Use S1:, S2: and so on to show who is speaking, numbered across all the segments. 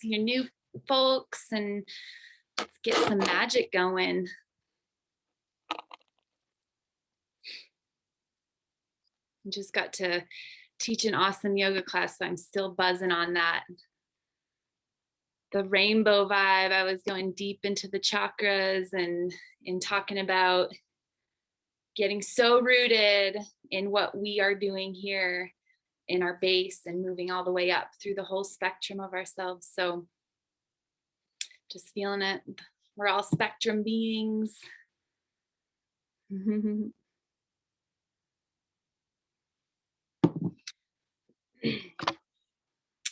S1: your new folks, and let's get some magic going. I just got to teach an awesome yoga class, so I'm still buzzing on that. The rainbow vibe, I was going deep into the chakras and in talking about getting so rooted in what we are doing here in our base and moving all the way up through the whole spectrum of ourselves. So just feeling it. We're all spectrum beings.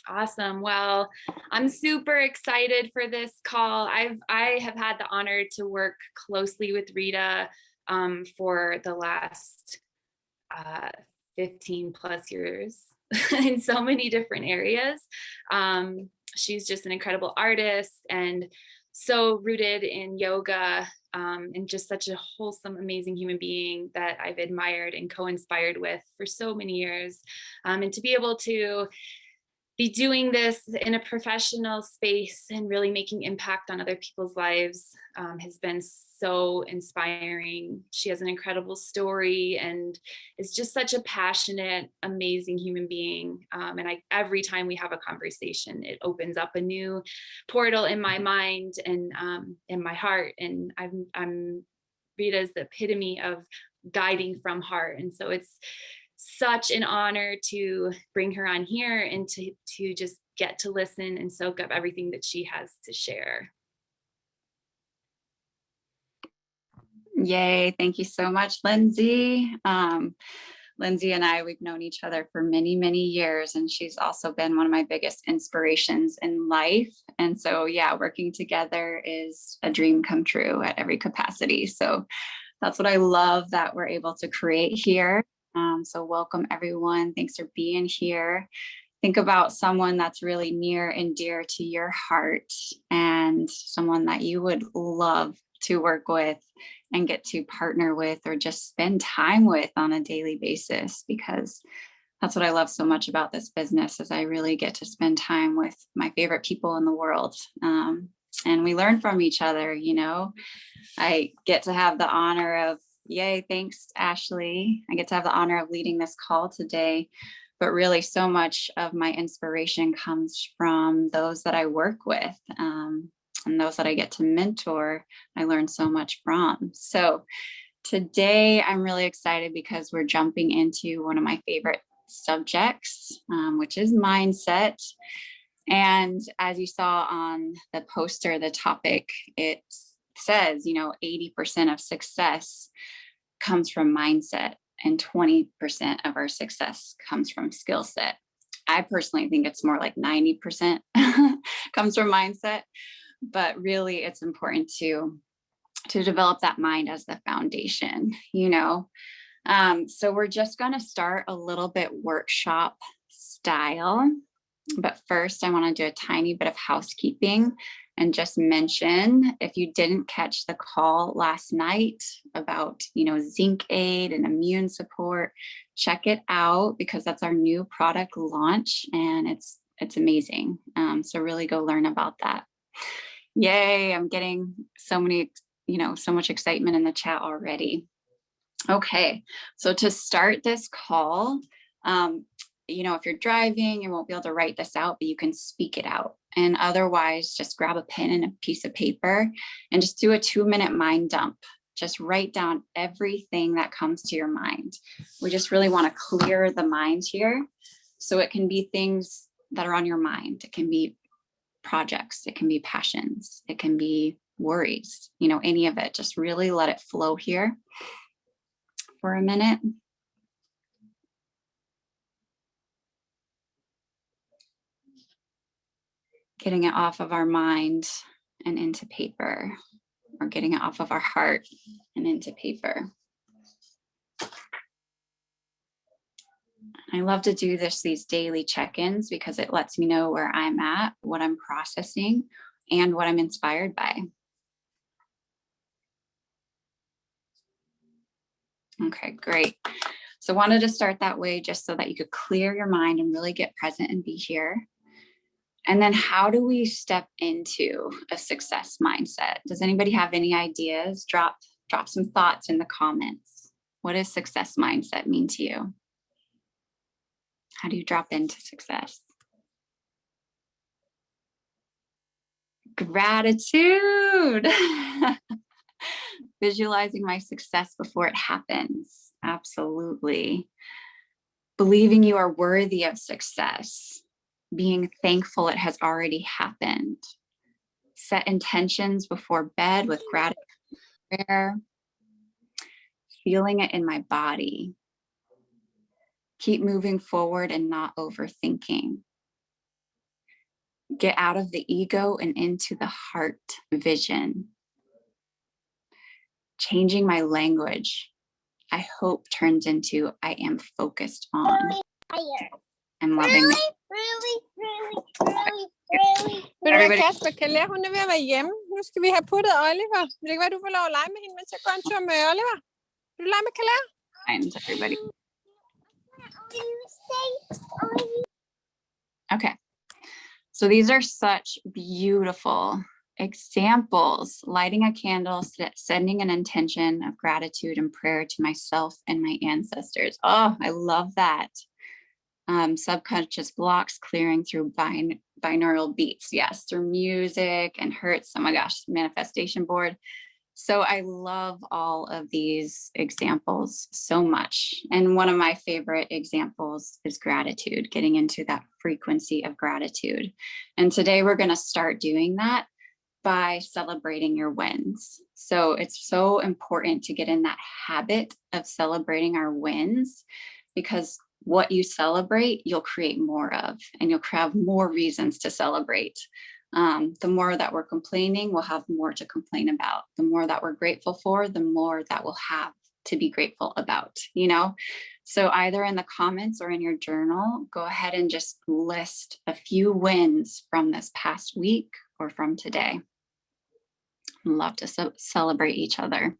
S1: Awesome. Well, I'm super excited for this call. I have had the honor to work closely with Rita for the last 15 plus years in so many different areas. She's just an incredible artist and so rooted in yoga, and just such a wholesome, amazing human being that I've admired and co-inspired with for so many years. And to be able to be doing this in a professional space and really making impact on other people's lives has been so inspiring. She has an incredible story and is just such a passionate, amazing human being. And every time we have a conversation, it opens up a new portal in my mind and in my heart. And I'm Rita's the epitome of guiding from heart. And so it's such an honor to bring her on here and to just get to listen and soak up everything that she has to share.
S2: Yay. Thank you so much, Lindsay. Lindsay and I, we've known each other for many, many years, and she's also been one of my biggest inspirations in life. And so, yeah, working together is a dream come true at every capacity. So that's what I love that we're able to create here. So welcome, everyone. Thanks for being here. Think about someone that's really near and dear to your heart and someone that you would love to work with and get to partner with or just spend time with on a daily basis, because that's what I love so much about this business is I really get to spend time with my favorite people in the world. And we learn from each other, you know. I get to have the honor of, yay, thanks, Ashley. I get to have the honor of leading this call today. But really, so much of my inspiration comes from those that I work with and those that I get to mentor. I learn so much from. So today, I'm really excited because we're jumping into one of my favorite subjects, which is mindset. And as you saw on the poster, the topic, it says, 80% of success comes from mindset and 20% of our success comes from skill set. I personally think it's more like 90% comes from mindset, but really it's important to develop that mind as the foundation, So we're just going to start a little bit workshop style. But first, I want to do a tiny bit of housekeeping and just mention, if you didn't catch the call last night about, Zinc Aid and immune support, check it out because that's our new product launch and it's amazing. So really go learn about that. Yay, I'm getting so much excitement in the chat already. Okay, so to start this call, if you're driving, you won't be able to write this out, but you can speak it out. And otherwise, just grab a pen and a piece of paper and just do a 2-minute mind dump. Just write down everything that comes to your mind. We just really want to clear the mind here. So it can be things that are on your mind. It can be projects. It can be passions. It can be worries, any of it. Just really let it flow here for a minute. Getting it off of our mind and into paper, or getting it off of our heart and into paper. I love to do these daily check-ins because it lets me know where I'm at, what I'm processing, and what I'm inspired by. Okay, great. So wanted to start that way just so that you could clear your mind and really get present and be here. And then how do we step into a success mindset? Does anybody have any ideas? Drop some thoughts in the comments. What does success mindset mean to you? How do you drop into success? Gratitude. Visualizing my success before it happens. Absolutely. Believing you are worthy of success. Being thankful it has already happened. Set intentions before bed with gratitude and prayer. Feeling it in my body. Keep moving forward and not overthinking. Get out of the ego and into the heart vision. Changing my language, I hope turns into I am focused on. I'm loving it.
S3: Ved du hvad, Kasper, Kalea, hun er ved at være hjemme. Nu skal vi have puttet Oliver. Det kan være, du får lov at lege med hende, mens jeg går en tur med Oliver. Vil du lege med Kalea?
S2: Times, everybody. Okay. So these are such beautiful examples. Lighting a candle, sending an intention of gratitude and prayer to myself and my ancestors. Oh, I love that. Subconscious blocks clearing through binaural beats. Yes, through music and hertz. Oh my gosh, manifestation board. So I love all of these examples so much. And one of my favorite examples is gratitude, getting into that frequency of gratitude. And today we're going to start doing that by celebrating your wins. So it's so important to get in that habit of celebrating our wins, because what you celebrate, you'll create more of, and you'll have more reasons to celebrate. The more that we're complaining, we'll have more to complain about. The more that we're grateful for, the more that we'll have to be grateful about, you know? So either in the comments or in your journal, go ahead and just list a few wins from this past week or from today. Love to celebrate each other.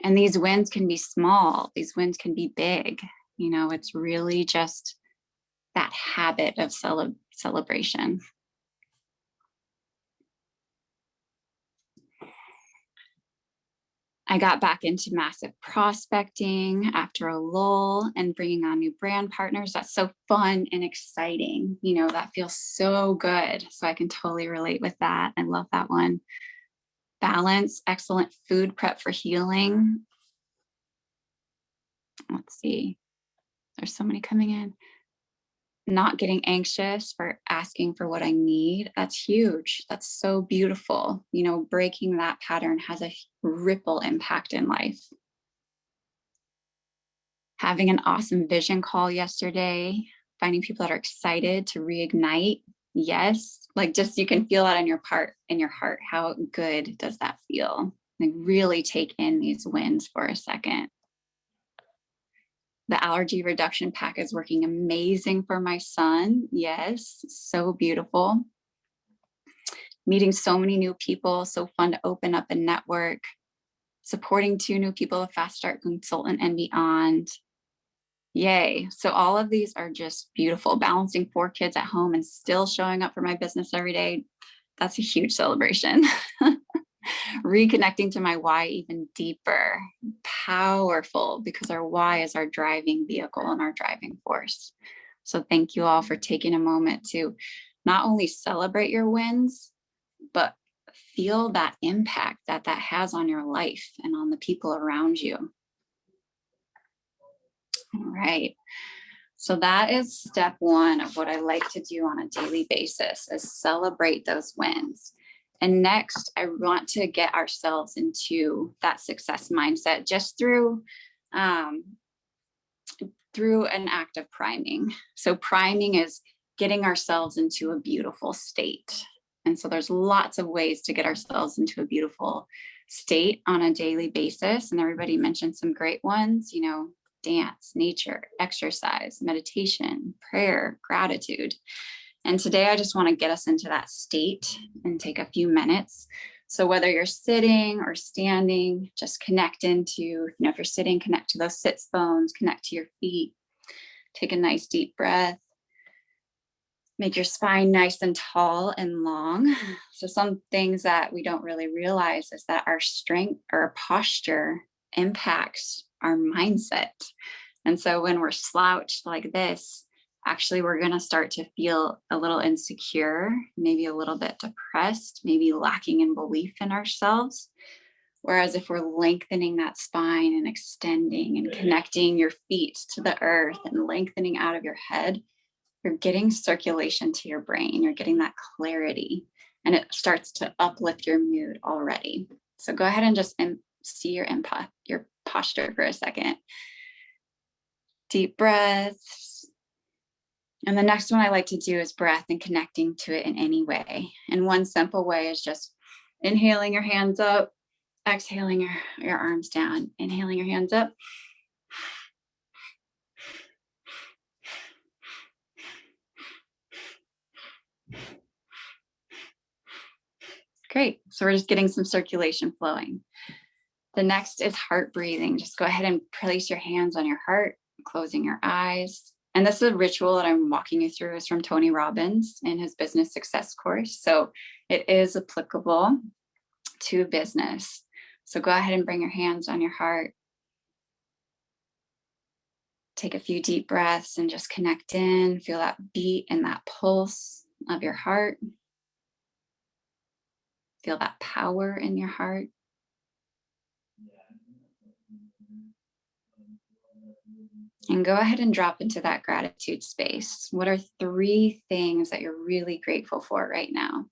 S2: And these wins can be small. These wins can be big. You know, it's really just that habit of celebration. I got back into massive prospecting after a lull and bringing on new brand partners. That's so fun and exciting. You know, that feels so good. So I can totally relate with that. I love that one. Balance, excellent food prep for healing. Let's see. There's so many coming in. Not getting anxious for asking for what I need. That's huge. That's so beautiful. You know, breaking that pattern has a ripple impact in life. Having an awesome vision call yesterday, finding people that are excited to reignite. Yes, like just you can feel that in your heart. How good does that feel? Like really take in these wins for a second. The allergy reduction pack is working amazing for my son. Yes, so beautiful. Meeting so many new people, so fun to open up a network. Supporting 2 new people, a Fast Start consultant and beyond. Yay. So all of these are just beautiful. Balancing 4 kids at home and still showing up for my business every day. That's a huge celebration. Reconnecting to my why even deeper. Powerful, because our why is our driving vehicle and our driving force. So thank you all for taking a moment to not only celebrate your wins, but feel that impact that has on your life and on the people around you. All right. So that is step 1 of what I like to do on a daily basis, is celebrate those wins. And next, I want to get ourselves into that success mindset just through an act of priming. So priming is getting ourselves into a beautiful state. And so there's lots of ways to get ourselves into a beautiful state on a daily basis. And everybody mentioned some great ones, you know, dance, nature, exercise, meditation, prayer, gratitude. And today I just want to get us into that state and take a few minutes. So whether you're sitting or standing, just connect into, you know, if you're sitting, connect to those sits bones, connect to your feet, take a nice deep breath. Make your spine nice and tall and long. So some things that we don't really realize is that our strength or our posture impacts our mindset. And so when we're slouched like this, actually we're going to start to feel a little insecure, maybe a little bit depressed, maybe lacking in belief in ourselves. Whereas if we're lengthening that spine and extending and connecting your feet to the earth and lengthening out of your head, you're getting circulation to your brain, you're getting that clarity, and it starts to uplift your mood already. So go ahead and just see your posture for a second. Deep breaths. And the next one I like to do is breath and connecting to it in any way. And one simple way is just inhaling your hands up, exhaling your arms down, inhaling your hands up. Great. So we're just getting some circulation flowing. The next is heart breathing. Just go ahead and place your hands on your heart, closing your eyes. And this is a ritual that I'm walking you through is from Tony Robbins in his business success course. So it is applicable to business. So go ahead and bring your hands on your heart. Take a few deep breaths and just connect in. Feel that beat and that pulse of your heart. Feel that power in your heart. And go ahead and drop into that gratitude space. What are 3 things that you're really grateful for right now?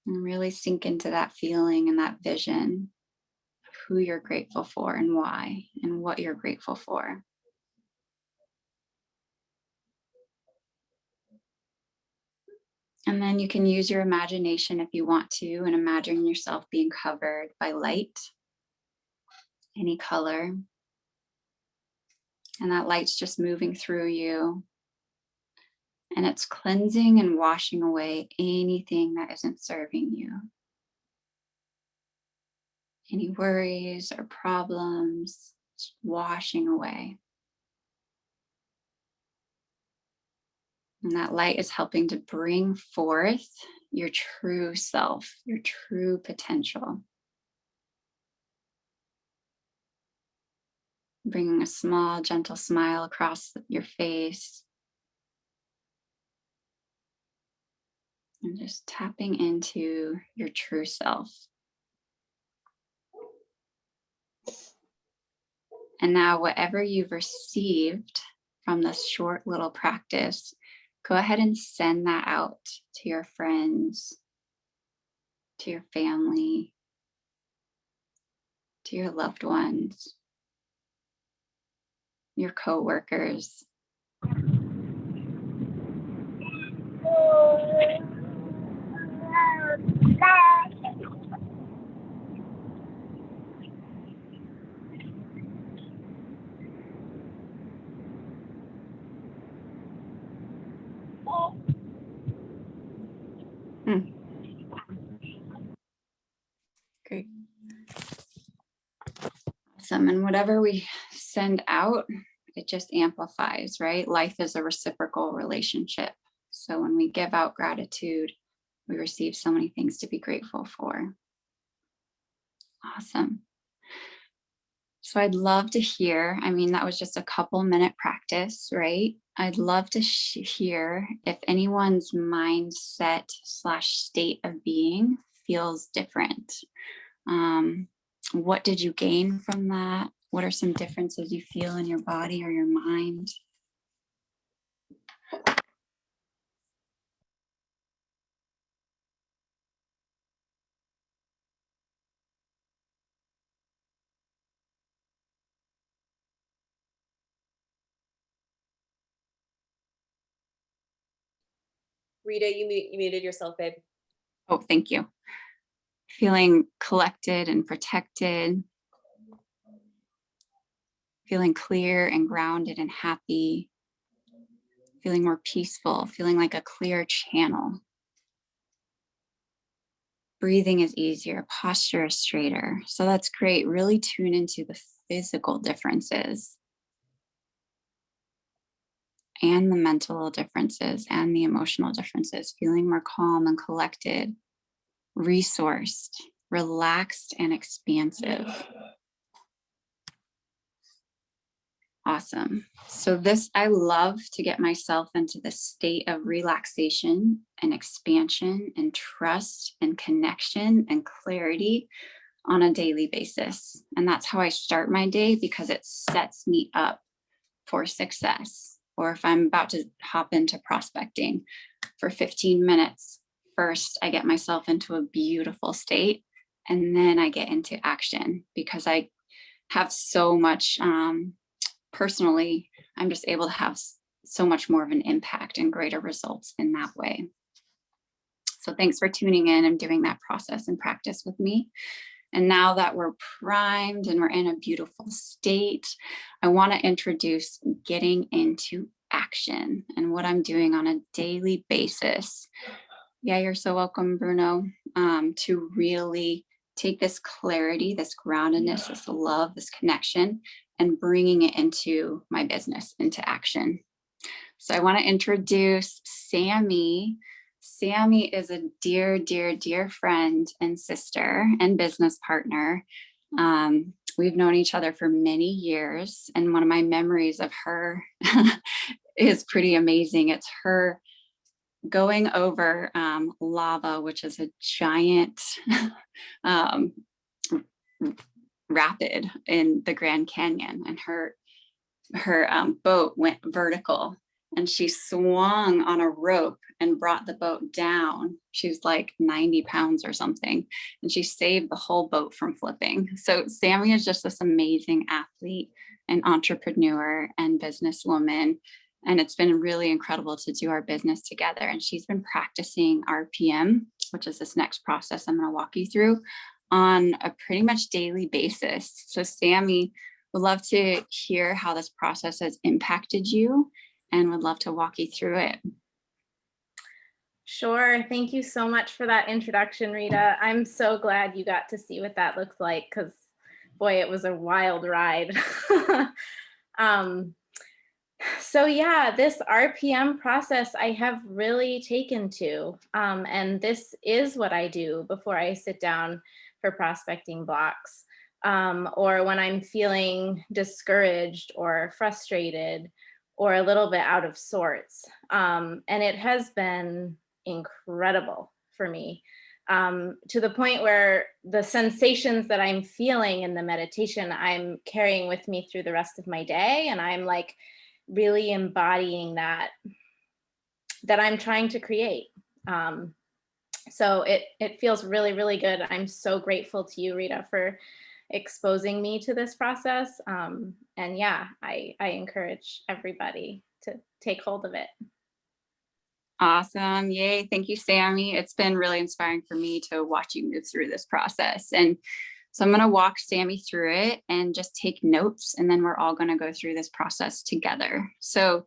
S2: And really sink into that feeling and that vision of who you're grateful for and why and what you're grateful for. And then you can use your imagination if you want to and imagine yourself being covered by light, any color. And that light's just moving through you. And it's cleansing and washing away anything that isn't serving you. Any worries or problems, just washing away. And that light is helping to bring forth your true self, your true potential. Bringing a small, gentle smile across your face. And just tapping into your true self. And now whatever you've received from this short little practice, go ahead and send that out to your friends, to your family, to your loved ones, your coworkers. Great. Awesome. And whatever we send out, it just amplifies, right? Life is a reciprocal relationship. So when we give out gratitude, we receive so many things to be grateful for. Awesome. So I'd love to hear, I mean, that was just a couple-minute practice, right? I'd love to hear if anyone's mindset / state of being feels different. What did you gain from that? What are some differences you feel in your body or your mind?
S4: Rita, you muted yourself, babe.
S2: Oh, thank you. Feeling collected and protected. Feeling clear and grounded and happy. Feeling more peaceful, feeling like a clear channel. breathing is easier, posture is straighter. So that's great. Really tune into the physical differences and the mental differences and the emotional differences, feeling more calm and collected, resourced, relaxed, and expansive. Awesome. So this, I love to get myself into the state of relaxation and expansion and trust and connection and clarity on a daily basis. And that's how I start my day, because it sets me up for success. Or if I'm about to hop into prospecting for 15 minutes, first I get myself into a beautiful state, and then I get into action, because I have so much, personally, I'm just able to have so much more of an impact and greater results in that way. So thanks for tuning in and doing that process and practice with me. And now that we're primed and we're in a beautiful state, I want to introduce getting into action and what I'm doing on a daily basis. Yeah, you're so welcome, Bruno, to really take this clarity, this groundedness, this love, this connection, and bringing it into my business, into action. So I want to introduce Sammy. Sammy is a dear, dear, dear friend and sister and business partner. We've known each other for many years, and one of my memories of her is pretty amazing. It's her going over lava, which is a giant rapid in the Grand Canyon, and her boat went vertical, and she swung on a rope and brought the boat down. She's like 90 pounds or something, and she saved the whole boat from flipping. So Sammy is just this amazing athlete and entrepreneur and businesswoman. And it's been really incredible to do our business together. And she's been practicing RPM, which is this next process I'm going to walk you through, on a pretty much daily basis. So Sammy, would love to hear how this process has impacted you, and would love to walk you through it.
S5: Sure. Thank you so much for that introduction, Rita. I'm so glad you got to see what that looks like, because boy, it was a wild ride. So yeah, this RPM process I have really taken to, and this is what I do before I sit down for prospecting blocks, or when I'm feeling discouraged or frustrated or a little bit out of sorts. And it has been incredible for me, to the point where the sensations that I'm feeling in the meditation, I'm carrying with me through the rest of my day. And I'm like really embodying that I'm trying to create. So it feels really, really good. I'm so grateful to you, Rita, for exposing me to this process. And yeah, I encourage everybody to take hold of it.
S2: Awesome. Yay. Thank you, Sammy. It's been really inspiring for me to watch you move through this process. And so I'm going to walk Sammy through it and just take notes, and then we're all going to go through this process together. So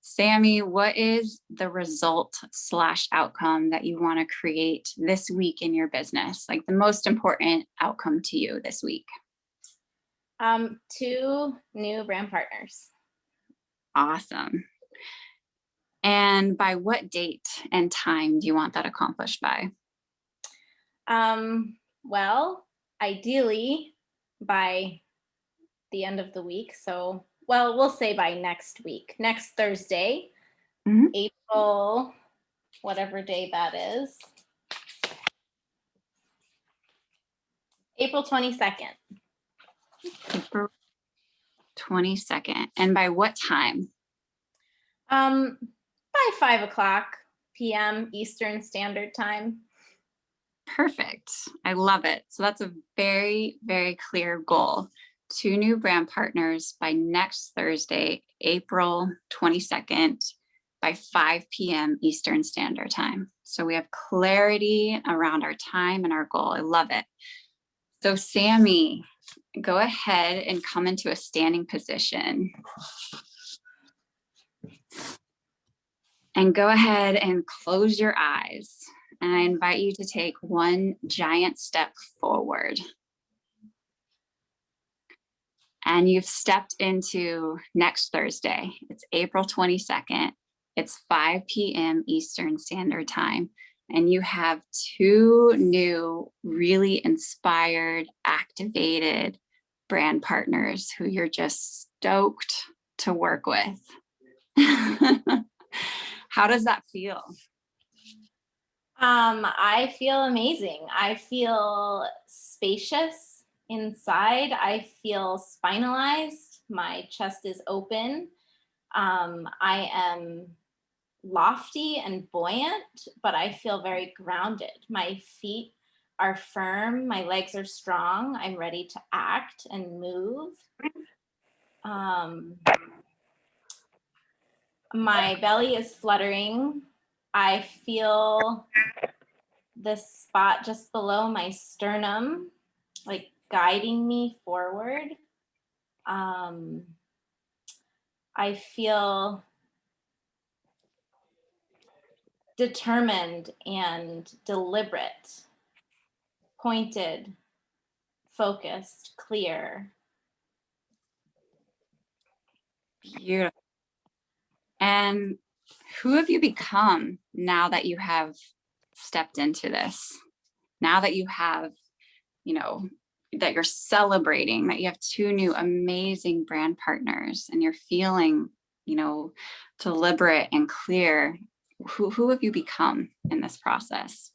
S2: Sammy, what is the result / outcome that you want to create this week in your business? Like the most important outcome to you this week?
S5: 2 new brand partners.
S2: Awesome. And by what date and time do you want that accomplished by?
S5: Well, ideally by the end of the week. So, well, we'll say by next week, next Thursday, April, whatever day that is. April 22nd.
S2: April 22nd. And by what time?
S5: By 5:00 p.m. Eastern Standard Time.
S2: Perfect. I love it. So that's a very, very clear goal. 2 new brand partners by next Thursday, April 22nd, by 5 p.m. Eastern Standard Time. So we have clarity around our time and our goal. I love it. So Sammy, go ahead and come into a standing position. And go ahead and close your eyes. And I invite you to take one giant step forward. And you've stepped into next Thursday. It's April 22nd. It's 5 p.m. Eastern Standard Time. And you have 2 new, really inspired, activated brand partners who you're just stoked to work with. How does that feel?
S5: I feel amazing. I feel spacious inside. I feel spinalized. My chest is open. I am lofty and buoyant, but I feel very grounded. My feet are firm. My legs are strong. I'm ready to act and move. My belly is fluttering. I feel this spot just below my sternum, like guiding me forward. I feel determined and deliberate, pointed, focused, clear.
S2: Beautiful. And who have you become now that you have stepped into this? Now that you have, that you're celebrating, that you have 2 new amazing brand partners and you're feeling, deliberate and clear, who have you become in this process?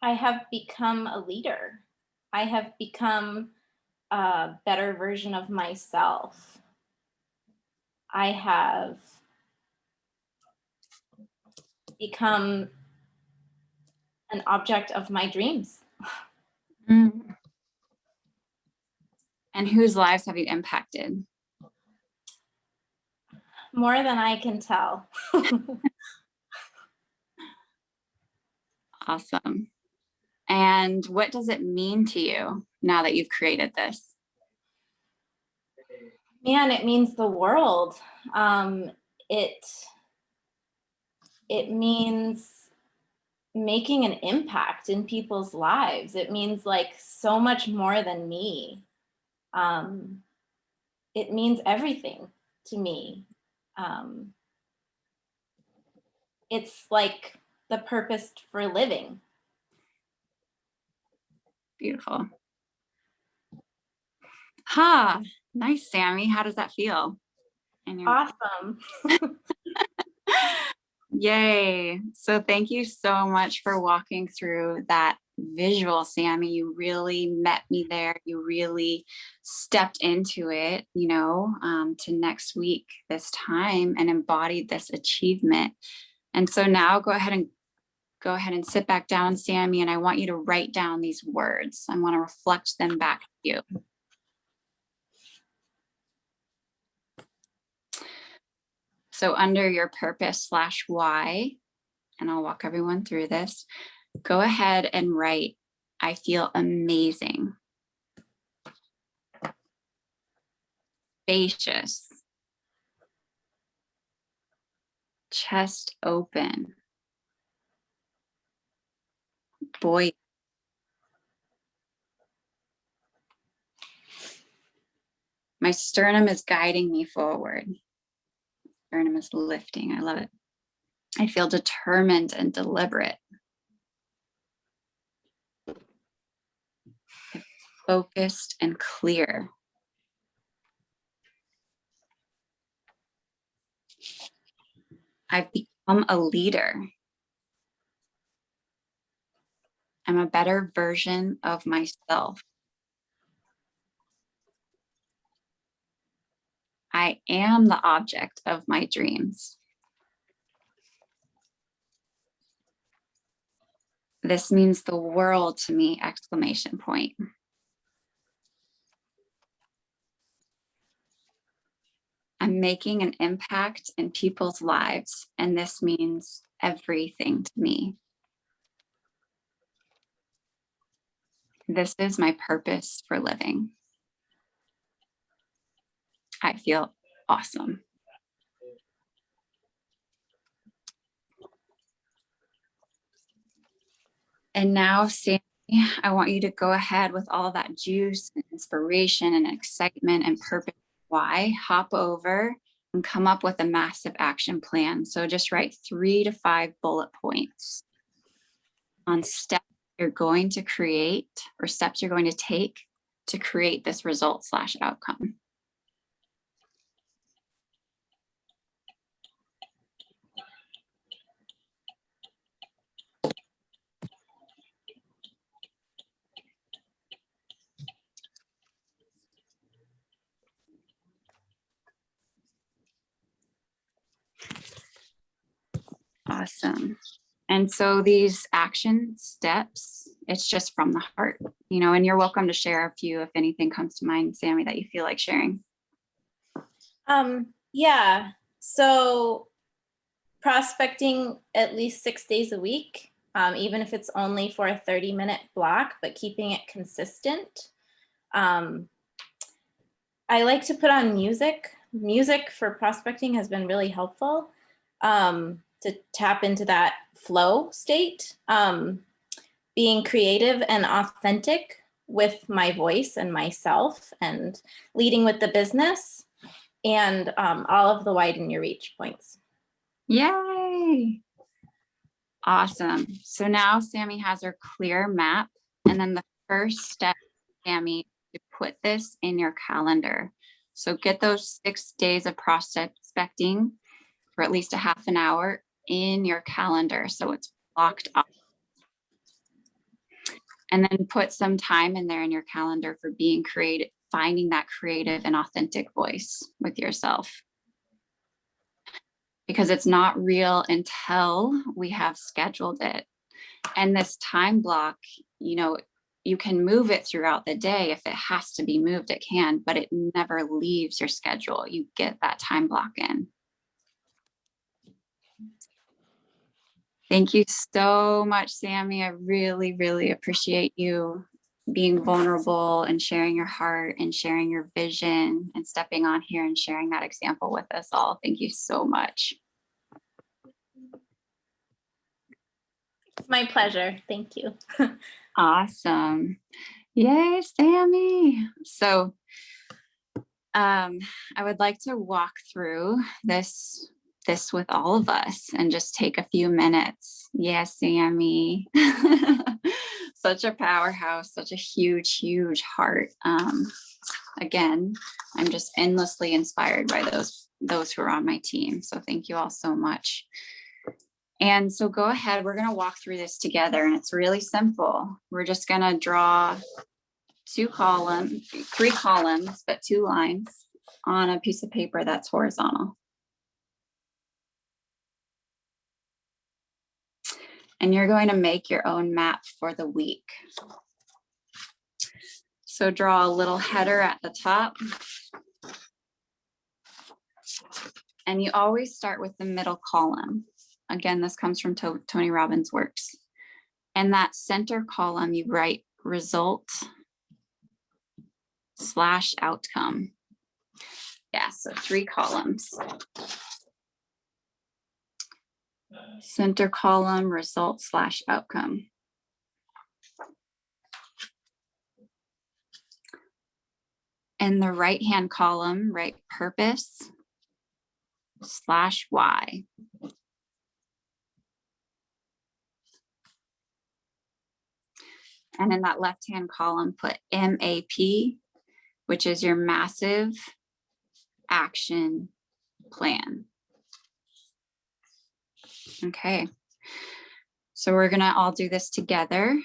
S5: I have become a leader. I have become a better version of myself. I have become an object of my dreams.
S2: Mm. And whose lives have you impacted?
S5: More than I can tell.
S2: Awesome. And what does it mean to you now that you've created this?
S5: Man, it means the world. It means making an impact in people's lives. It means like so much more than me. It means everything to me. It's like the purpose for living.
S2: Beautiful. Ha, nice, Sammy. How does that feel?
S5: Awesome.
S2: Yay. So thank you so much for walking through that visual, Sammy. You really met me there. You really stepped into it, to next week this time and embodied this achievement. And so now go ahead and sit back down, Sammy, and I want you to write down these words. I want to reflect them back to you. So under your purpose/why, and I'll walk everyone through this, go ahead and write, I feel amazing, spacious, chest open, buoyant, my sternum is guiding me forward. Sternum is lifting. I love it. I feel determined and deliberate. Focused and clear. I've become a leader. I'm a better version of myself. I am the object of my dreams. This means the world to me, exclamation point. I'm making an impact in people's lives, and this means everything to me. This is my purpose for living. I feel awesome. And now, Sammy, I want you to go ahead with all that juice and inspiration and excitement and purpose. Why? Hop over and come up with a massive action plan. So just write 3 to 5 bullet points on steps you're going to create or steps you're going to take to create this result/outcome. Awesome. And so these action steps, it's just from the heart, you know, and you're welcome to share a few if anything comes to mind, Sammy, that you feel like sharing.
S5: Yeah. So prospecting at least 6 days a week, even if it's only for a 30-minute block, but keeping it consistent. I like to put on music. Music for prospecting has been really helpful to tap into that flow state. Being creative and authentic with my voice and myself, and leading with the business, and all of the widen your reach points.
S2: Yay. Awesome. So now Sammy has her clear map. And then the first step, Sammy, to put this in your calendar. So get those 6 days of prospecting for at least a half an hour in your calendar. So it's blocked up. And then put some time in there in your calendar for being creative, finding that creative and authentic voice with yourself. Because it's not real until we have scheduled it. And this time block, you know, you can move it throughout the day. If it has to be moved, it can, but it never leaves your schedule. You get that time block in. Thank you so much, Sammy. I really, really appreciate you being vulnerable and sharing your heart and sharing your vision and stepping on here and sharing that example with us all. Thank you so much.
S5: It's my pleasure. Thank you.
S2: Awesome. Yay, Sammy. So I would like to walk through this with all of us and just take a few minutes. Yes, Sammy. Such a powerhouse, such a huge, huge heart. Again, I'm just endlessly inspired by those who are on my team. So thank you all so much. And so go ahead, we're going to walk through this together, and it's really simple. We're just going to draw 3 columns, but 2 lines on a piece of paper that's horizontal. And you're going to make your own map for the week. So draw a little header at the top. And you always start with the middle column. Again, this comes from Tony Robbins' works. And that center column, you write result/outcome. Yeah, so 3 columns. Center column, result/outcome. In the right-hand column, write purpose/why. And in that left-hand column, put MAP, which is your massive action plan. Okay. So we're gonna all do this together.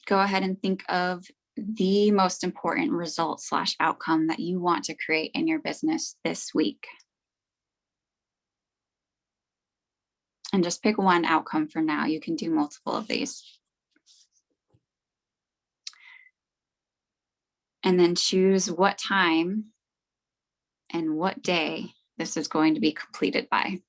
S2: Go ahead and think of the most important result/outcome that you want to create in your business this week. And just pick one outcome for now. You can do multiple of these. And then choose what time and what day this is going to be completed by.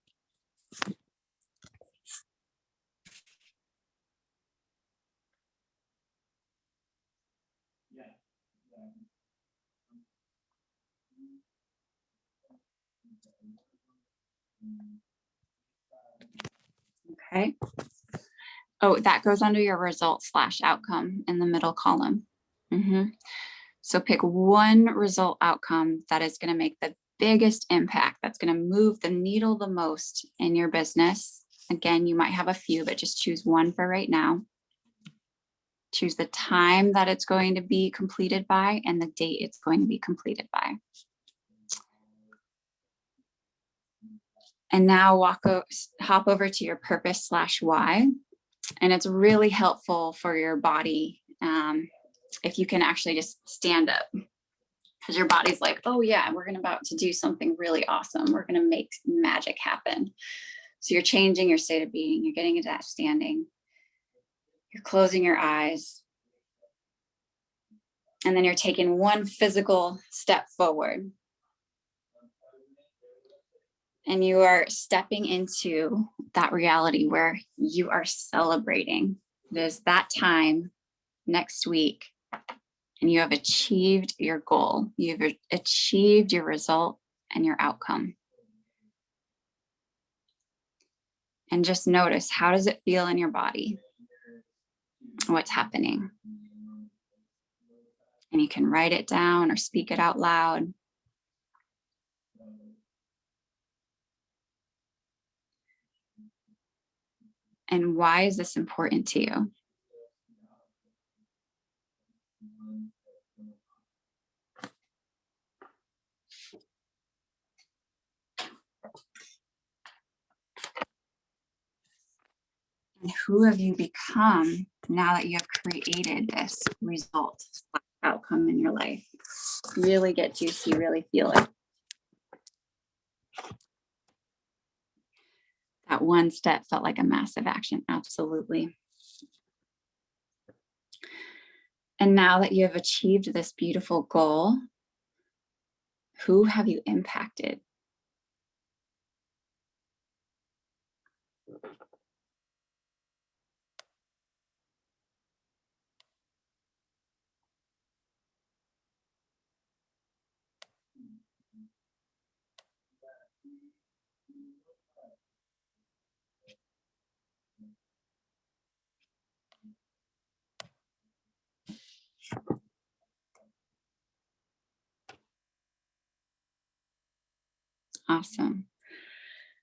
S2: Okay. Oh, that goes under your result/outcome in the middle column. So pick one result outcome that is going to make the biggest impact, that's going to move the needle the most in your business. Again, you might have a few, but just choose one for right now. Choose the time that it's going to be completed by and the date it's going to be completed by. And now hop over to your purpose/why. And it's really helpful for your body if you can actually just stand up, because your body's like, oh yeah, we're about to do something really awesome. We're going to make magic happen. So you're changing your state of being. You're getting into that standing. You're closing your eyes. And then you're taking one physical step forward. And you are stepping into that reality where you are celebrating. It is that time next week, and you have achieved your goal. You've achieved your result and your outcome. And just notice, how does it feel in your body? What's happening? And you can write it down or speak it out loud. And why is this important to you? And who have you become now that you have created this result outcome in your life? Really get juicy, really feel it. That one step felt like a massive action, absolutely. And now that you have achieved this beautiful goal, who have you impacted? Awesome.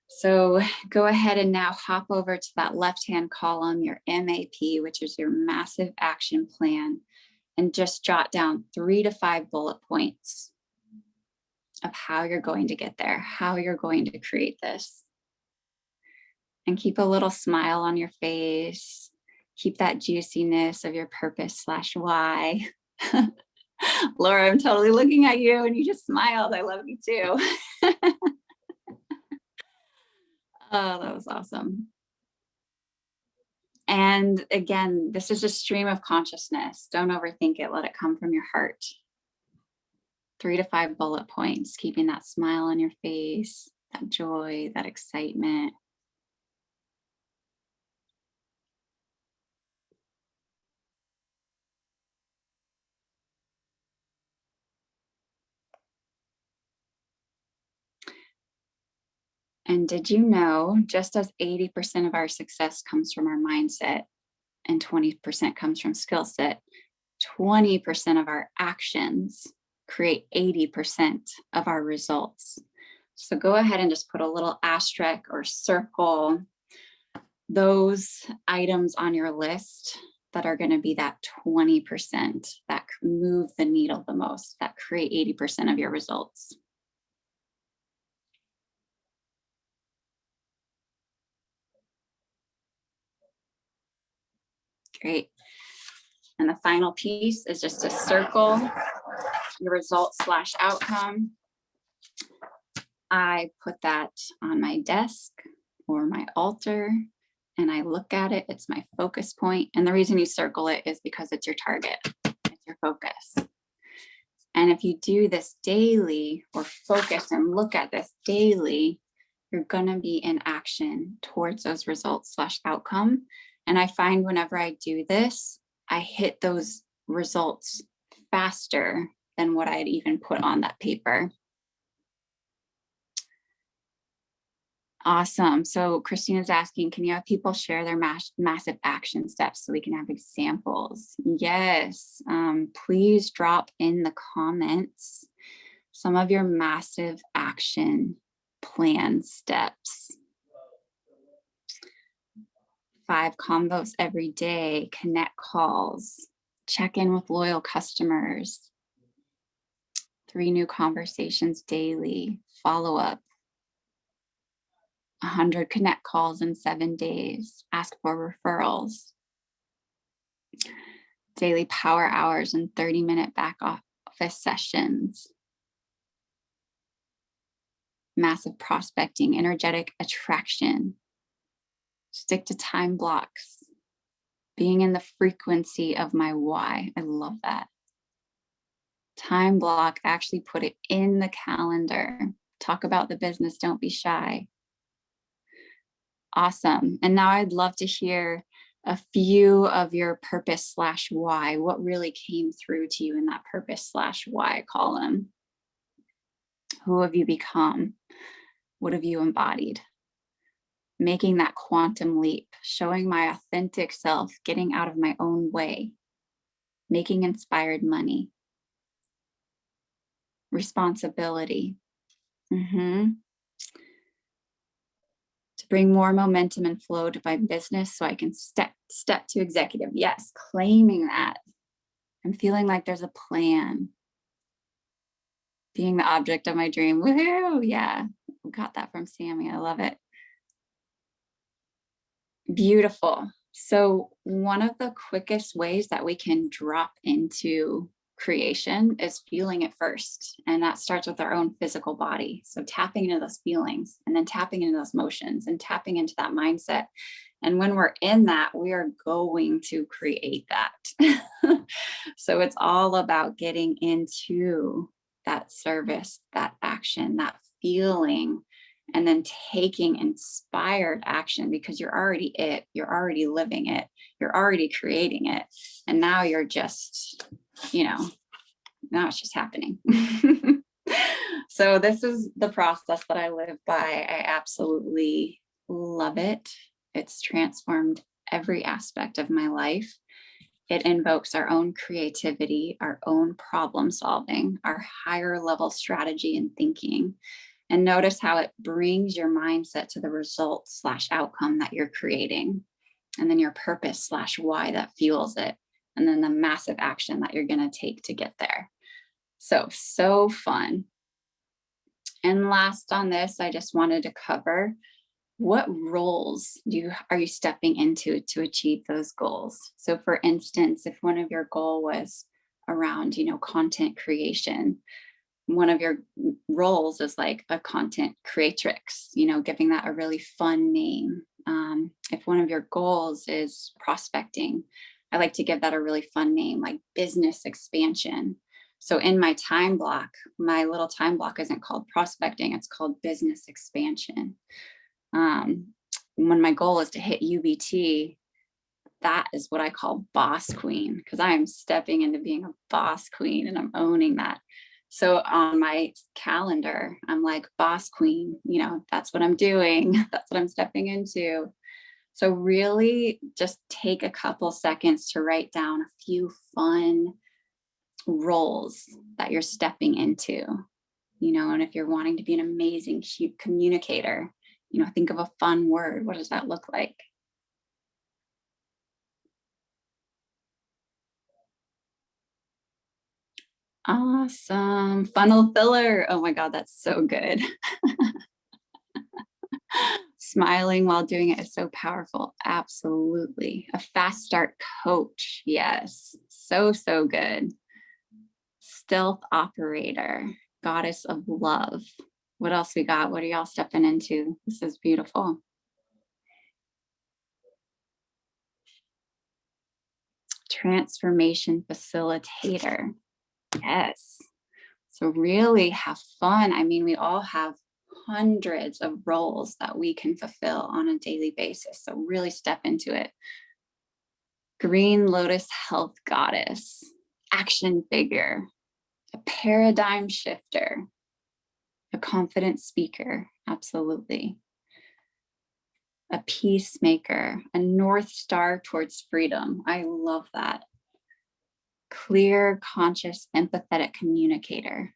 S2: So go ahead and now hop over to that left-hand column, your MAP, which is your massive action plan, and just jot down 3 to 5 bullet points of how you're going to get there, how you're going to create this. And keep a little smile on your face. Keep that juiciness of your purpose/why. Laura, I'm totally looking at you and you just smiled. I love you too. Oh, that was awesome. And again, this is a stream of consciousness. Don't overthink it. Let it come from your heart. 3 to 5 bullet points, keeping that smile on your face, that joy, that excitement. And did you know, just as 80% of our success comes from our mindset and 20% comes from skill set, 20% of our actions create 80% of our results. So go ahead and just put a little asterisk or circle those items on your list that are going to be that 20% that move the needle the most, that create 80% of your results. Great. And the final piece is just to circle your result/outcome. I put that on my desk or my altar and I look at it. It's my focus point. And the reason you circle it is because it's your target. It's your focus. And if you do this daily or focus and look at this daily, you're going to be in action towards those results/outcome. And I find whenever I do this, I hit those results faster than what I'd even put on that paper. Awesome. So Christina's asking, can you have people share their massive action steps so we can have examples? Yes. Please drop in the comments some of your massive action plan steps. 5 convos every day, connect calls, check in with loyal customers, 3 new conversations daily, follow up, 100 connect calls in 7 days, ask for referrals, daily power hours and 30-minute back office sessions, massive prospecting, energetic attraction, stick to time blocks, being in the frequency of my why. I love that. Time block, actually put it in the calendar. Talk about the business, don't be shy. Awesome. And now I'd love to hear a few of your purpose/why. What really came through to you in that purpose/why column? Who have you become? What have you embodied? Making that quantum leap, showing my authentic self, getting out of my own way, making inspired money, responsibility. To bring more momentum and flow to my business so I can step to executive. Yes, claiming that. I'm feeling like there's a plan. Being the object of my dream. Woohoo! Yeah, got that from Sammy. I love it. Beautiful. So one of the quickest ways that we can drop into creation is feeling it first. And that starts with our own physical body. So tapping into those feelings and then tapping into those motions and tapping into that mindset. And when we're in that, we are going to create that. So it's all about getting into that service, that action, that feeling, and then taking inspired action, because you're already it, you're already living it, you're already creating it. And now you're just, now it's just happening. So this is the process that I live by. I absolutely love it. It's transformed every aspect of my life. It invokes our own creativity, our own problem solving, our higher level strategy and thinking. And notice how it brings your mindset to the result/outcome that you're creating. And then your purpose/why that fuels it. And then the massive action that you're going to take to get there. So fun. And last on this, I just wanted to cover, what roles are you stepping into to achieve those goals? So for instance, if one of your goal was around, content creation, one of your roles is like a content creatrix, giving that a really fun name. If one of your goals is prospecting, I like to give that a really fun name, like business expansion. So in my time block, my little time block isn't called prospecting, it's called business expansion. When my goal is to hit UBT, that is what I call boss queen, because I am stepping into being a boss queen and I'm owning that. So on my calendar, I'm like boss queen, that's what I'm doing. That's what I'm stepping into. So really just take a couple seconds to write down a few fun roles that you're stepping into, and if you're wanting to be an amazing communicator, think of a fun word. What does that look like? Awesome. Funnel filler. Oh my God, that's so good. Smiling while doing it is so powerful. Absolutely. A fast start coach. Yes. So good. Stealth operator. Goddess of love. What else we got? What are y'all stepping into? This is beautiful. Transformation facilitator. Yes. So really have fun. I mean, we all have hundreds of roles that we can fulfill on a daily basis. So really step into it. Green Lotus Health Goddess, action figure, a paradigm shifter, a confident speaker. Absolutely. a peacemaker, a North Star towards freedom. I love that. Clear, conscious, empathetic communicator,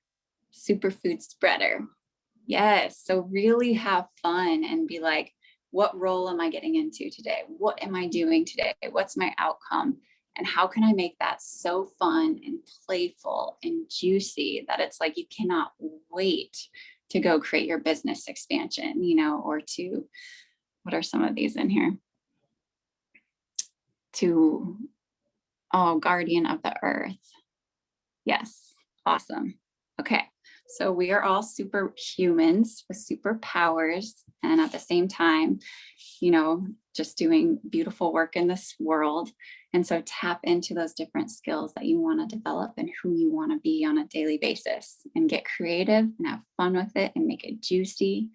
S2: superfood spreader. Yes. So really have fun and be like, what role am I getting into today? What am I doing today? What's my outcome? And how can I make that so fun and playful and juicy that it's like you cannot wait to go create your business expansion, you know, or to, what are some of these in here? To, oh, guardian of the earth. Yes. Awesome. Okay. So we are all superhumans with superpowers, and at the same time, you know, just doing beautiful work in this world. And so tap into those different skills that you want to develop and who you want to be on a daily basis, and get creative and have fun with it and make it juicy.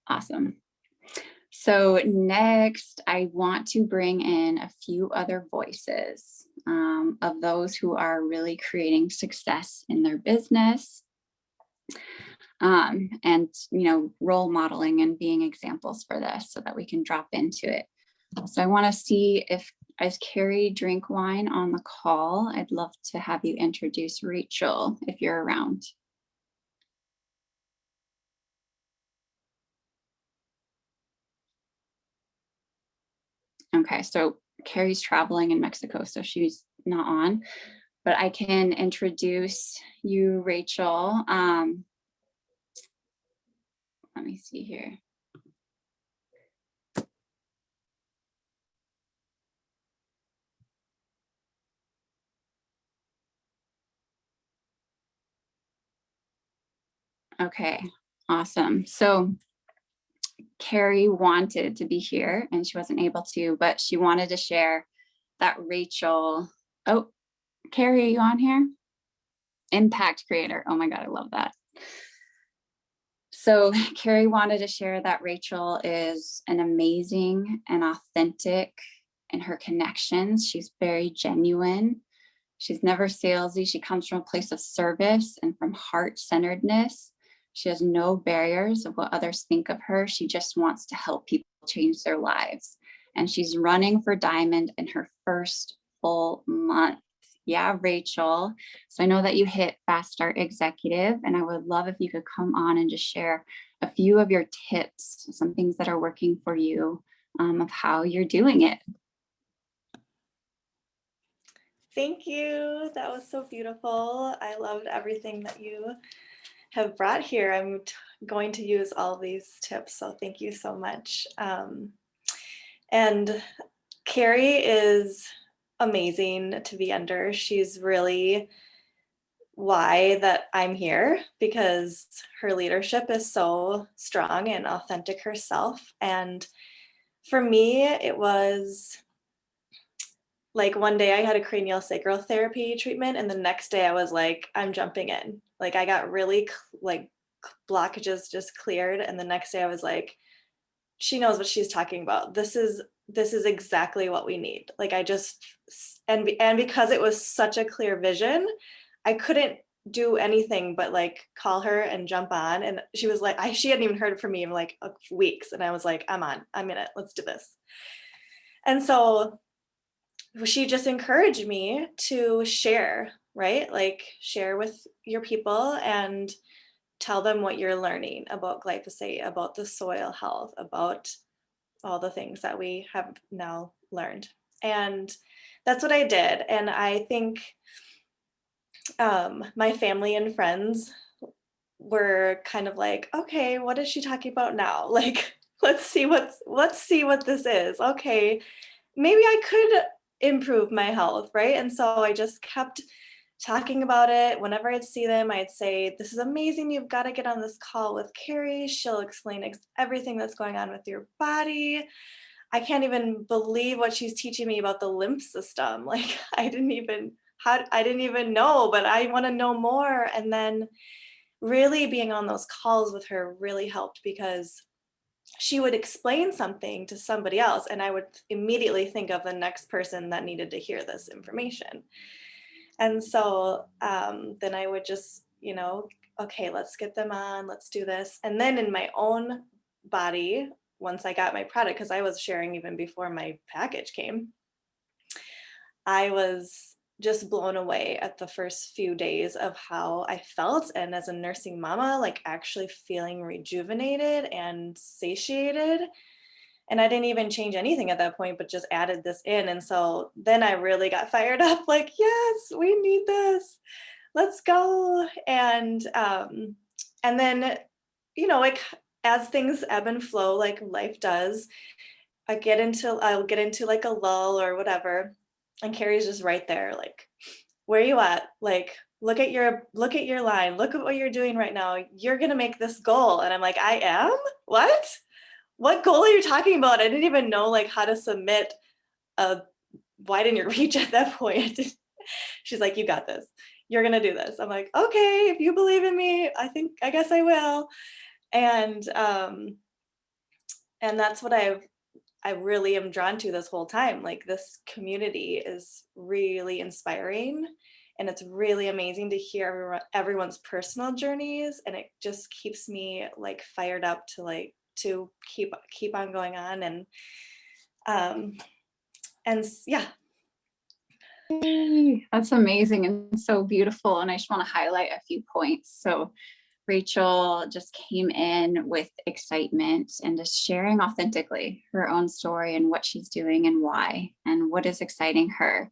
S2: Awesome. So next, I want to bring in a few other voices of those who are really creating success in their business. And, you know, role modeling and being examples for this so that we can drop into it. So I want to see if, as Carrie Drinkwine on the call, I'd love to have you introduce Rachel if you're around. Okay, so Carrie's traveling in Mexico, so she's not on, but I can introduce you, Rachel. Let me see here. Okay, awesome. So Carrie wanted to be here and she wasn't able to, but she wanted to share that Rachel, oh, Carrie, are you on here? Impact creator. Oh my God, I love that. So Carrie wanted to share that Rachel is an amazing and authentic in her connections. She's very genuine. She's never salesy. She comes from a place of service and from heart-centeredness. She has no barriers of what others think of her. She just wants to help people change their lives. And she's running for Diamond in her first full month. Yeah, Rachel. So I know that you hit Fast Start Executive, and I would love if you could come on and just share a few of your tips, some things that are working for you, of how you're doing it.
S6: Thank you. That was so beautiful. I loved everything that you have brought here. I'm going to use all of these tips, so thank you so much. And Carrie is amazing to be under. She's really why that I'm here, because her leadership is so strong and authentic herself. And for me, it was like one day I had a cranial sacral therapy treatment, and the next day I was like, I'm jumping in. Like I got really like blockages just cleared, and the next day I was like, she knows what she's talking about. This is exactly what we need. Like I just, and because it was such a clear vision, I couldn't do anything but like call her and jump on. And she was like, she hadn't even heard from me in like weeks, and I was like, I'm in it, let's do this. And so she just encouraged me to share, right? Like share with your people and tell them what you're learning about glyphosate, about the soil health, about all the things that we have now learned. And that's what I did. And I think my family and friends were kind of like, okay, what is she talking about now? Like, let's see what this is. Okay, maybe I could improve my health, right? And so I just kept talking about it. Whenever I'd see them, I'd say, this is amazing. You've got to get on this call with Carrie. She'll explain everything that's going on with your body. I can't even believe what she's teaching me about the lymph system. Like I didn't even know, but I want to know more. And then really being on those calls with her really helped, because she would explain something to somebody else and I would immediately think of the next person that needed to hear this information. And so then I would just, you know, okay, let's get them on, let's do this. And then in my own body, once I got my product, because I was sharing even before my package came, I was just blown away at the first few days of how I felt. And as a nursing mama, like actually feeling rejuvenated and satiated. And I didn't even change anything at that point, but just added this in. And so then I really got fired up, like, yes, we need this. Let's go. And then, you know, like as things ebb and flow, like life does, I'll get into like a lull or whatever. And Carrie's just right there, like, where are you at? Like, look at your line. Look at what you're doing right now. You're gonna make this goal. And I'm like, I am? What goal are you talking about? I didn't even know like how to submit a widen your reach at that point. She's like, you got this. You're gonna do this. I'm like, okay, if you believe in me, I guess I will. And that's what I really am drawn to this whole time. Like this community is really inspiring, and it's really amazing to hear everyone's personal journeys, and it just keeps me like fired up to keep on going on. And yeah.
S2: Yay, that's amazing and so beautiful. And I just want to highlight a few points. So Rachel just came in with excitement and just sharing authentically her own story and what she's doing and why and what is exciting her.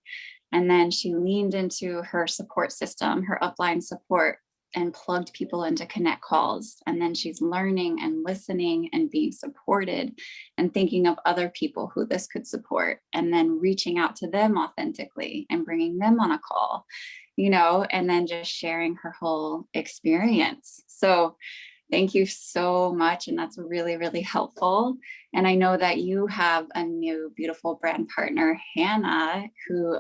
S2: And then she leaned into her support system, her upline support, and plugged people into connect calls. And then she's learning and listening and being supported and thinking of other people who this could support, and then reaching out to them authentically and bringing them on a call, you know, and then just sharing her whole experience. So thank you so much. And that's really, really helpful. And I know that you have a new beautiful brand partner, Hannah, who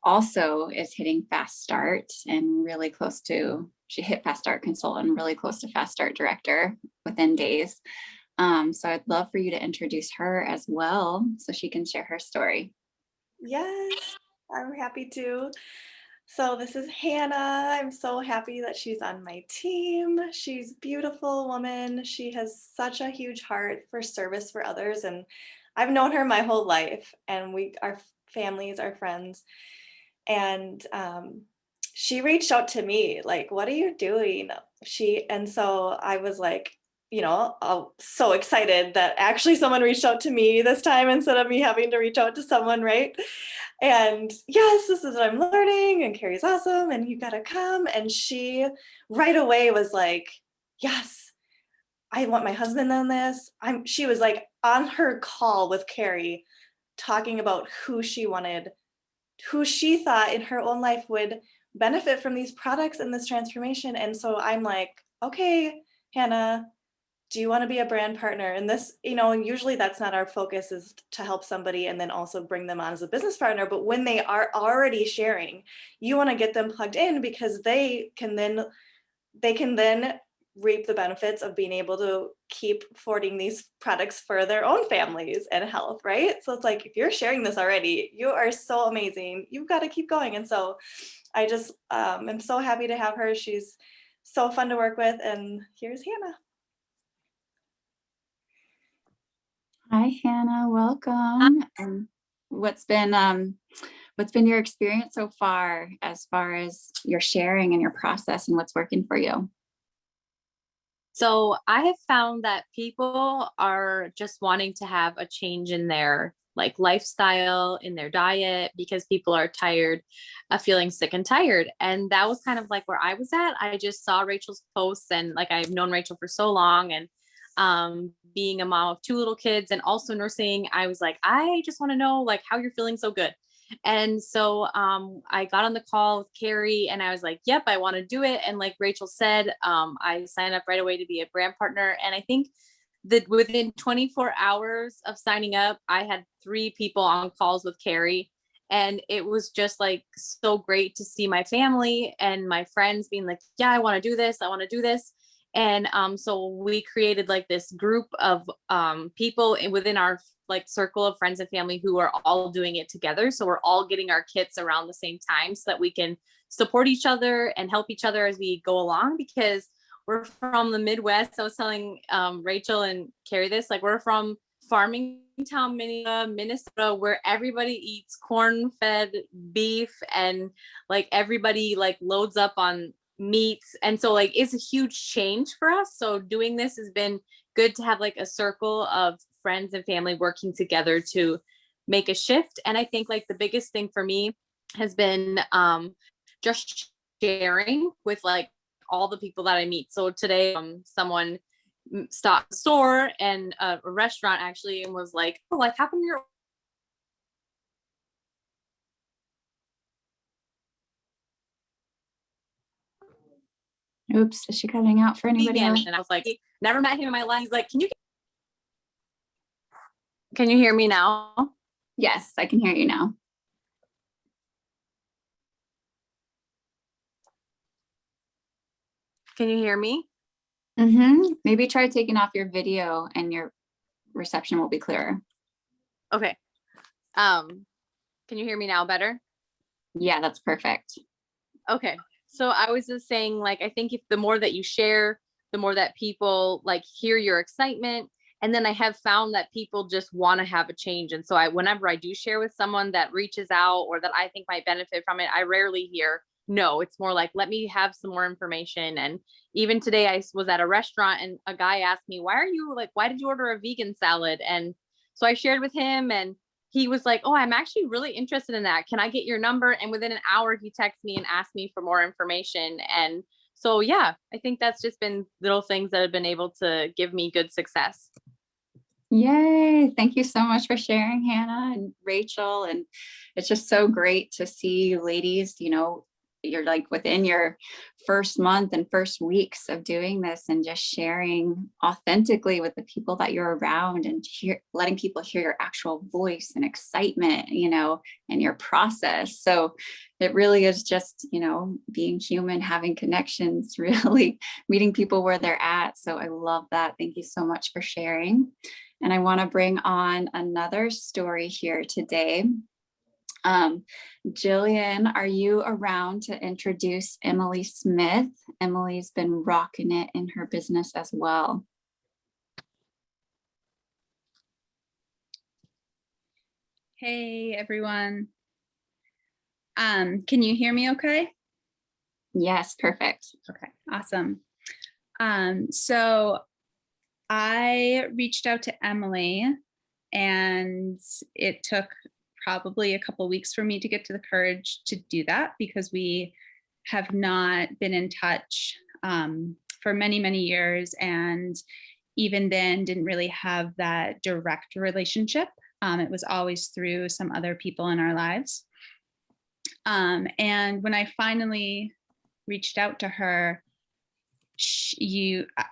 S2: also is hitting Fast Start and really close to, she hit Fast Start consultant, really close to Fast Start director within days. So I'd love for you to introduce her as well so she can share her story.
S6: Yes, I'm happy to. So this is Hannah. I'm so happy that she's on my team. She's a beautiful woman. She has such a huge heart for service for others. And I've known her my whole life, and we are families, our friends. And she reached out to me like, what are you doing? And so I was like, you know, so excited that actually someone reached out to me this time instead of me having to reach out to someone, right? And yes, this is what I'm learning, and Carrie's awesome, and you gotta come. And she right away was like, yes, I want my husband on this. She was like on her call with Carrie talking about who she thought in her own life would benefit from these products and this transformation. And so I'm like, okay, Hannah, do you want to be a brand partner? And this, you know, usually that's not our focus, is to help somebody and then also bring them on as a business partner. But when they are already sharing, you want to get them plugged in, because they can then reap the benefits of being able to keep forwarding these products for their own families and health, right? So it's like, if you're sharing this already, you are so amazing. You've got to keep going. And so I just am so happy to have her. She's so fun to work with. And here's Hannah.
S2: Hi, Hannah, welcome. And what's been your experience so far as your sharing and your process and what's working for you?
S7: So I have found that people are just wanting to have a change in their like lifestyle, in their diet, because people are tired of feeling sick and tired. And that was kind of like where I was at. I just saw Rachel's posts, and like I've known Rachel for so long, and being a mom of 2 little kids and also nursing, I was like, I just want to know like how you're feeling so good. And so I got on the call with Carrie, and I was like, yep, I want to do it. And like Rachel said, I signed up right away to be a brand partner. And I think that within 24 hours of signing up, I had 3 people on calls with Carrie. And it was just like so great to see my family and my friends being like, yeah, I want to do this. I want to do this. And so we created like this group of people within our like circle of friends and family who are all doing it together. So we're all getting our kits around the same time so that we can support each other and help each other as we go along, because we're from the Midwest. I was telling Rachel and Carrie this, like we're from Farmington, Minnesota, where everybody eats corn-fed beef and like everybody like loads up on meats. And so like it's a huge change for us. So doing this has been good to have like a circle of friends and family working together to make a shift. And I think like the biggest thing for me has been just sharing with like all the people that I meet. So today someone stopped the store and a restaurant actually and was like, oh, like how come you're
S2: Oops, is she cutting out for anybody
S7: vegan?
S2: else?
S7: And I was like, never met him in my life. He's like, can you hear me now?
S2: Yes, I can hear you now.
S7: Can you hear me?
S2: Maybe try taking off your video and your reception will be clearer.
S7: Okay. Can you hear me now better?
S2: Yeah, that's perfect.
S7: Okay. So I was just saying, like, I think if the more that you share, the more that people like hear your excitement. And then I have found that people just want to have a change. And so whenever I do share with someone that reaches out or that I think might benefit from it, I rarely hear no. It's more like, let me have some more information. And even today I was at a restaurant and a guy asked me, why did you order a vegan salad? And so I shared with him and he was like, oh, I'm actually really interested in that. Can I get your number? And within an hour, he texted me and asked me for more information. And so, yeah, I think that's just been little things that have been able to give me good success.
S2: Yay. Thank you so much for sharing, Hannah and Rachel. And it's just so great to see you ladies, you know, you're like within your first month and first weeks of doing this and just sharing authentically with the people that you're around and letting people hear your actual voice and excitement, you know, and your process. So it really is just, you know, being human, having connections, really meeting people where they're at. So I love that. Thank you so much for sharing. And I want to bring on another story here today. Jillian, are you around to introduce Emily Smith? Emily's been rocking it in her business as well.
S8: Hey, everyone. Can you hear me okay?
S2: Yes, perfect.
S8: Okay, awesome. So I reached out to Emily and it took probably a couple of weeks for me to get to the courage to do that because we have not been in touch for many, many years. And even then didn't really have that direct relationship. It was always through some other people in our lives. And when I finally reached out to her,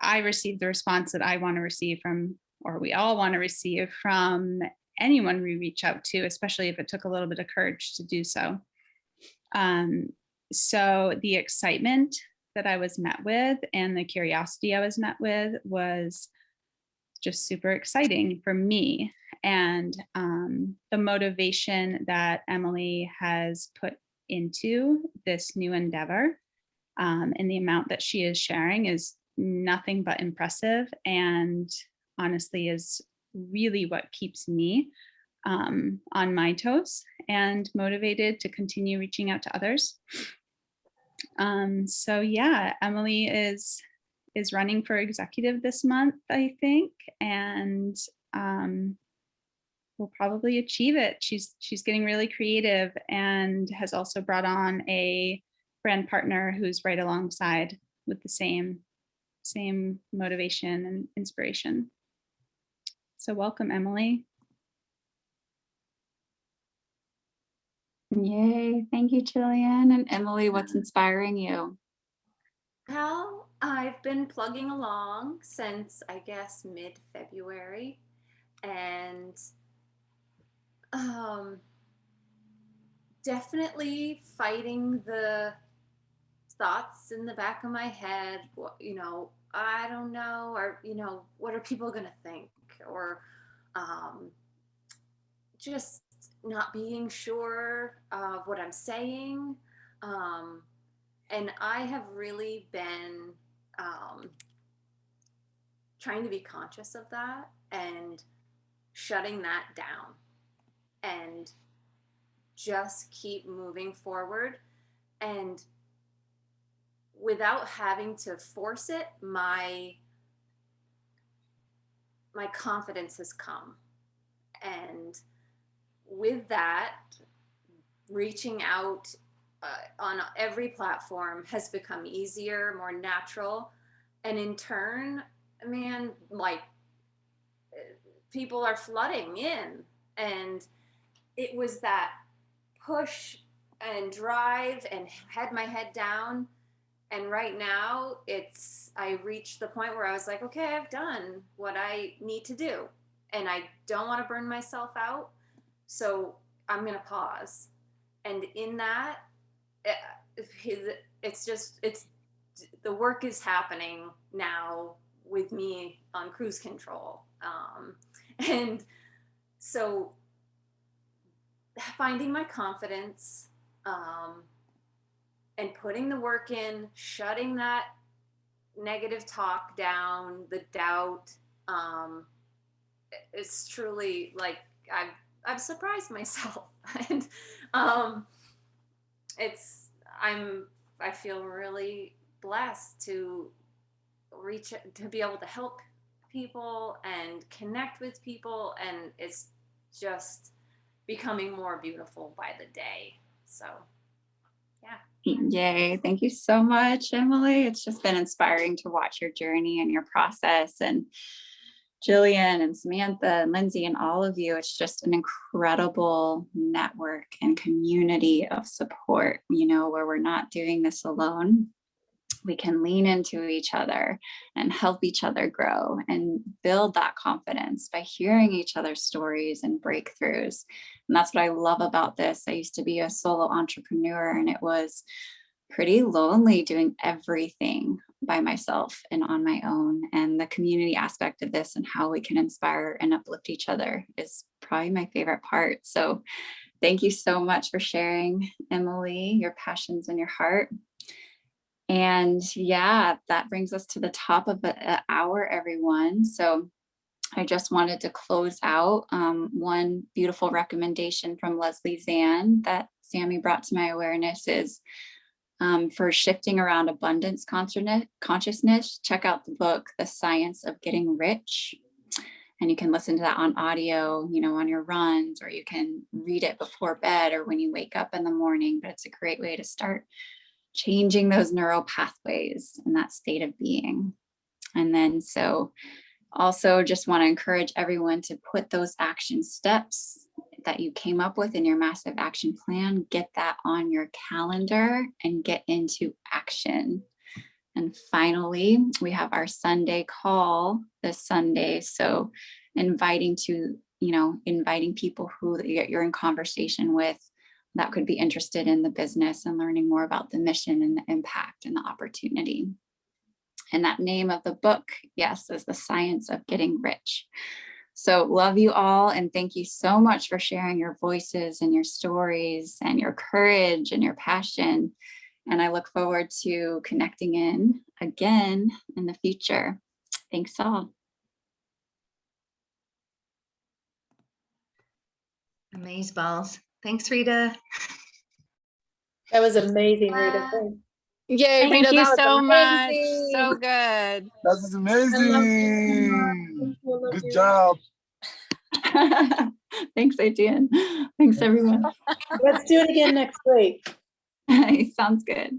S8: I received the response that I want to receive from, or we all want to receive from anyone we reach out to, especially if it took a little bit of courage to do so. So the excitement that I was met with and the curiosity I was met with was just super exciting for me. And the motivation that Emily has put into this new endeavor and the amount that she is sharing is nothing but impressive, and honestly is really what keeps me on my toes and motivated to continue reaching out to others. So yeah, Emily is running for executive this month, I think, and will probably achieve it. She's getting really creative and has also brought on a brand partner who's right alongside with the same motivation and inspiration. So welcome, Emily.
S2: Yay. Thank you, Jillian. And Emily, what's inspiring you?
S9: Well, I've been plugging along since, I guess, mid-February, and definitely fighting the thoughts in the back of my head, you know, I don't know, or, you know, what are people going to think, or just not being sure of what I'm saying. And I have really been trying to be conscious of that and shutting that down and just keep moving forward. And without having to force it, my confidence has come. And with that, reaching out on every platform has become easier, more natural. And in turn, man, like people are flooding in. And it was that push and drive and had my head down. And right now I reached the point where I was like, okay, I've done what I need to do. And I don't want to burn myself out. So I'm going to pause. And in that, it's the work is happening now with me on cruise control. And so finding my confidence, and putting the work in, shutting that negative talk down, the doubt, it's truly like I've surprised myself. And I feel really blessed to be able to help people and connect with people, and it's just becoming more beautiful by the day. So yeah.
S2: Yay. Thank you so much, Emily. It's just been inspiring to watch your journey and your process. And Jillian and Samantha and Lindsay and all of you, it's just an incredible network and community of support, where we're not doing this alone. We can lean into each other and help each other grow and build that confidence by hearing each other's stories and breakthroughs. And that's what I love about this. I used to be a solo entrepreneur, and it was pretty lonely doing everything by myself and on my own. And the community aspect of this and how we can inspire and uplift each other is probably my favorite part. So thank you so much for sharing, Emily, your passions and your heart. And yeah, that brings us to the top of the hour, everyone. So I just wanted to close out one beautiful recommendation from Leslie Zann that Sammy brought to my awareness is for shifting around abundance consciousness. Check out the book, The Science of Getting Rich. And you can listen to that on audio, on your runs, or you can read it before bed or when you wake up in the morning. But it's a great way to start changing those neural pathways in that state of being. And then so also just want to encourage everyone to put those action steps that you came up with in your massive action plan, get that on your calendar and get into action. And finally, we have our Sunday call this Sunday. So inviting people who you're in conversation with that could be interested in the business and learning more about the mission and the impact and the opportunity. And that name of the book, yes, is The Science of Getting Rich. So love you all. And thank you so much for sharing your voices and your stories and your courage and your passion. And I look forward to connecting in again in the future. Thanks all.
S10: Amazeballs. Thanks, Rita.
S4: That was amazing, Rita. Thanks.
S3: Yay,
S2: Thank
S3: Rita,
S2: you
S3: that was
S2: so much.
S3: amazing. So good.
S11: That is amazing. Good job.
S2: Thanks, Etienne. Thanks, everyone.
S4: Let's do it again next week.
S2: Sounds good.